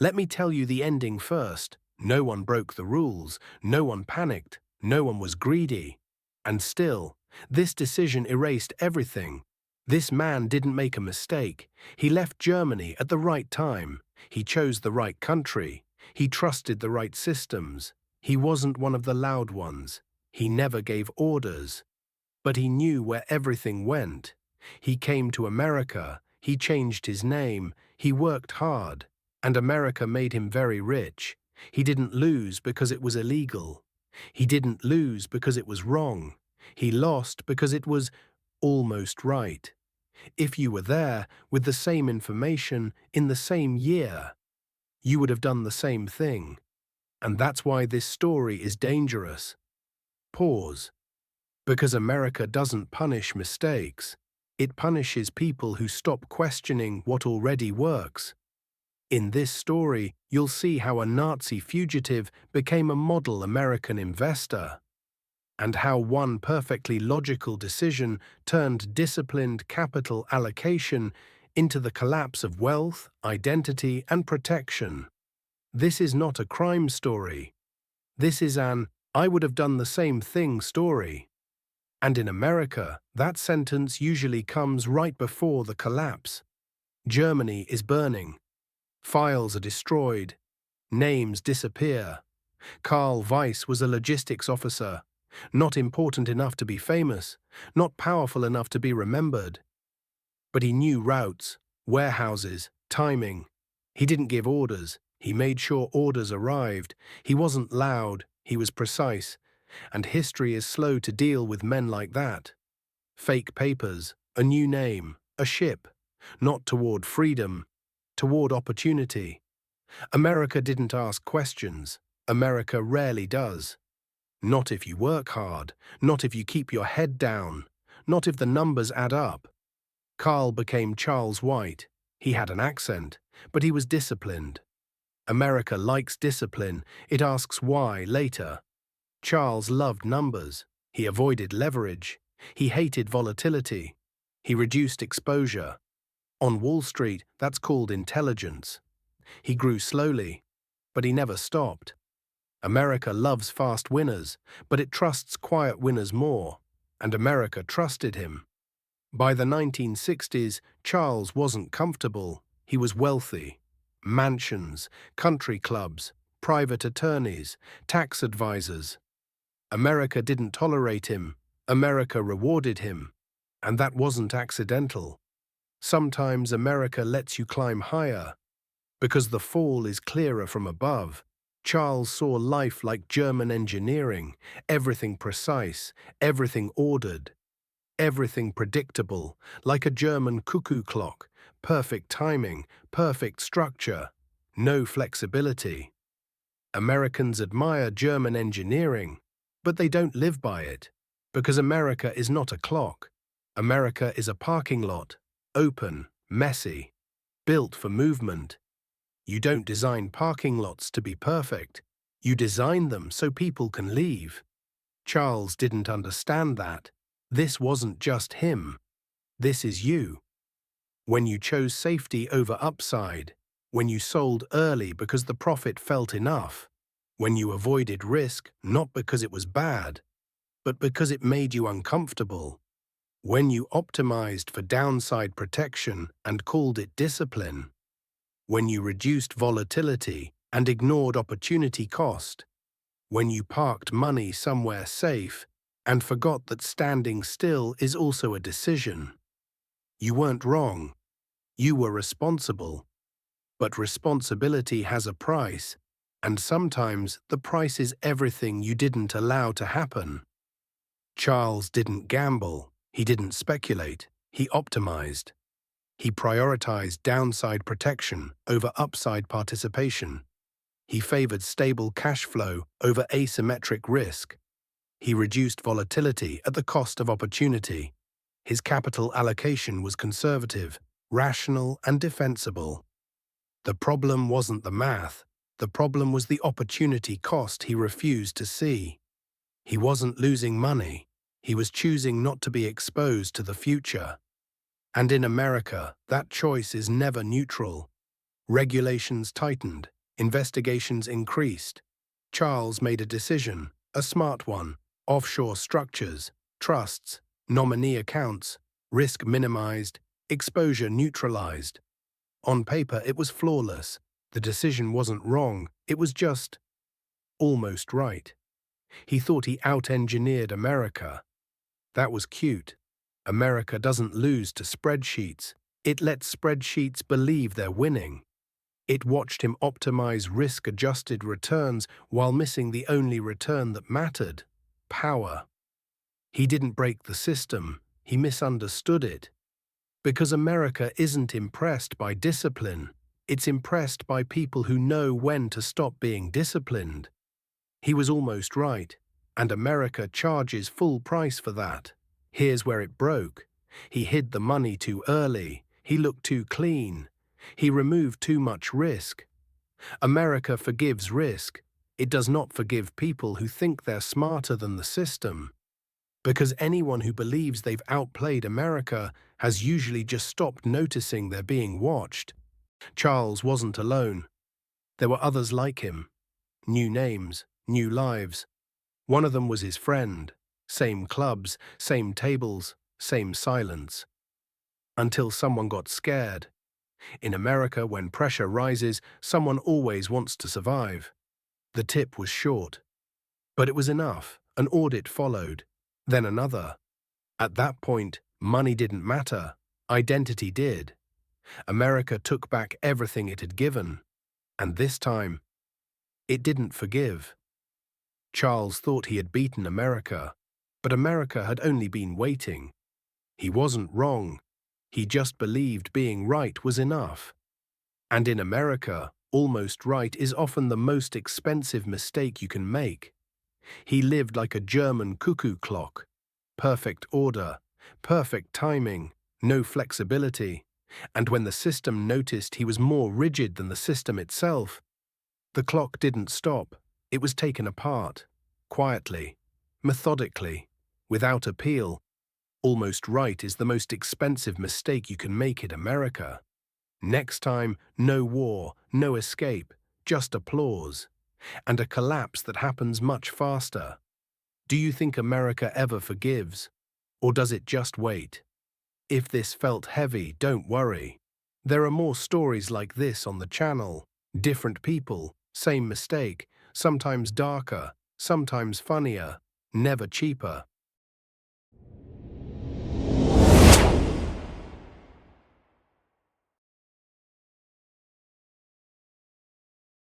Let me tell you the ending first. No one broke the rules, no one panicked, no one was greedy. And still, this decision erased everything. This man didn't make a mistake. He left Germany at the right time. He chose the right country. He trusted the right systems. He wasn't one of the loud ones. He never gave orders. But he knew where everything went. He came to America. He changed his name. He worked hard. And America made him very rich. He didn't lose because it was illegal. He didn't lose because it was wrong. He lost because it was almost right. If you were there with the same information in the same year, you would have done the same thing. And that's why this story is dangerous. Pause. Because America doesn't punish mistakes. It punishes people who stop questioning what already works. In this story, you'll see how a Nazi fugitive became a model American investor, and how one perfectly logical decision turned disciplined capital allocation into the collapse of wealth, identity, and protection. This is not a crime story. This is an "I would have done the same thing" story. And in America, that sentence usually comes right before the collapse. Germany is burning. Files are destroyed. Names disappear. Karl Weiss was a logistics officer, not important enough to be famous, not powerful enough to be remembered. But he knew routes, warehouses, timing. He didn't give orders. He made sure orders arrived. He wasn't loud. He was precise. And history is slow to deal with men like that. Fake papers, a new name, a ship, not toward freedom, toward opportunity. America didn't ask questions. America rarely does. Not if you work hard, not if you keep your head down, not if the numbers add up. Carl became Charles White. He had an accent, but he was disciplined. America likes discipline. It asks why later. Charles loved numbers. He avoided leverage. He hated volatility. He reduced exposure. On Wall Street, that's called intelligence. He grew slowly, but he never stopped. America loves fast winners, but it trusts quiet winners more, and America trusted him. By the 1960s, Charles wasn't comfortable. He was wealthy. Mansions, country clubs, private attorneys, tax advisors. America didn't tolerate him. America rewarded him. And that wasn't accidental. Sometimes America lets you climb higher, because the fall is clearer from above. Charles saw life like German engineering, everything precise, everything ordered, everything predictable, like a German cuckoo clock, perfect timing, perfect structure, no flexibility. Americans admire German engineering, but they don't live by it, because America is not a clock. America is a parking lot, open, messy, built for movement. You don't design parking lots to be perfect. You design them so people can leave. Charles didn't understand that. This wasn't just him. This is you. When you chose safety over upside, when you sold early because the profit felt enough, when you avoided risk not because it was bad, but because it made you uncomfortable, when you optimized for downside protection and called it discipline, when you reduced volatility and ignored opportunity cost, when you parked money somewhere safe and forgot that standing still is also a decision. You weren't wrong. You were responsible. But responsibility has a price, and sometimes the price is everything you didn't allow to happen. Charles didn't gamble. He didn't speculate. He optimized. He prioritized downside protection over upside participation. He favored stable cash flow over asymmetric risk. He reduced volatility at the cost of opportunity. His capital allocation was conservative, rational, and defensible. The problem wasn't the math. The problem was the opportunity cost he refused to see. He wasn't losing money. He was choosing not to be exposed to the future. And in America, that choice is never neutral. Regulations tightened, investigations increased. Charles made a decision, a smart one: offshore structures, trusts, nominee accounts, risk minimized, exposure neutralized. On paper, it was flawless. The decision wasn't wrong, it was just almost right. He thought he out-engineered America. That was cute. America doesn't lose to spreadsheets. It lets spreadsheets believe they're winning. It watched him optimize risk-adjusted returns while missing the only return that mattered: power. He didn't break the system, he misunderstood it. Because America isn't impressed by discipline, it's impressed by people who know when to stop being disciplined. He was almost right, and America charges full price for that. Here's where it broke. He hid the money too early. He looked too clean. He removed too much risk. America forgives risk. It does not forgive people who think they're smarter than the system. Because anyone who believes they've outplayed America has usually just stopped noticing they're being watched. Charles wasn't alone. There were others like him. New names, new lives. One of them was his friend. Same clubs, same tables, same silence. Until someone got scared. In America, when pressure rises, someone always wants to survive. The tip was short. But it was enough. An audit followed. Then another. At that point, money didn't matter. Identity did. America took back everything it had given. And this time, it didn't forgive. Charles thought he had beaten America, but America had only been waiting. He wasn't wrong. He just believed being right was enough. And in America, almost right is often the most expensive mistake you can make. He lived like a German cuckoo clock. Perfect order, perfect timing, no flexibility. And when the system noticed he was more rigid than the system itself, the clock didn't stop. It was taken apart, quietly, methodically, without appeal. Almost right is the most expensive mistake you can make in America. Next time, no war, no escape, just applause. And a collapse that happens much faster. Do you think America ever forgives? Or does it just wait? If this felt heavy, don't worry. There are more stories like this on the channel. Different people, same mistake, sometimes darker, sometimes funnier, never cheaper.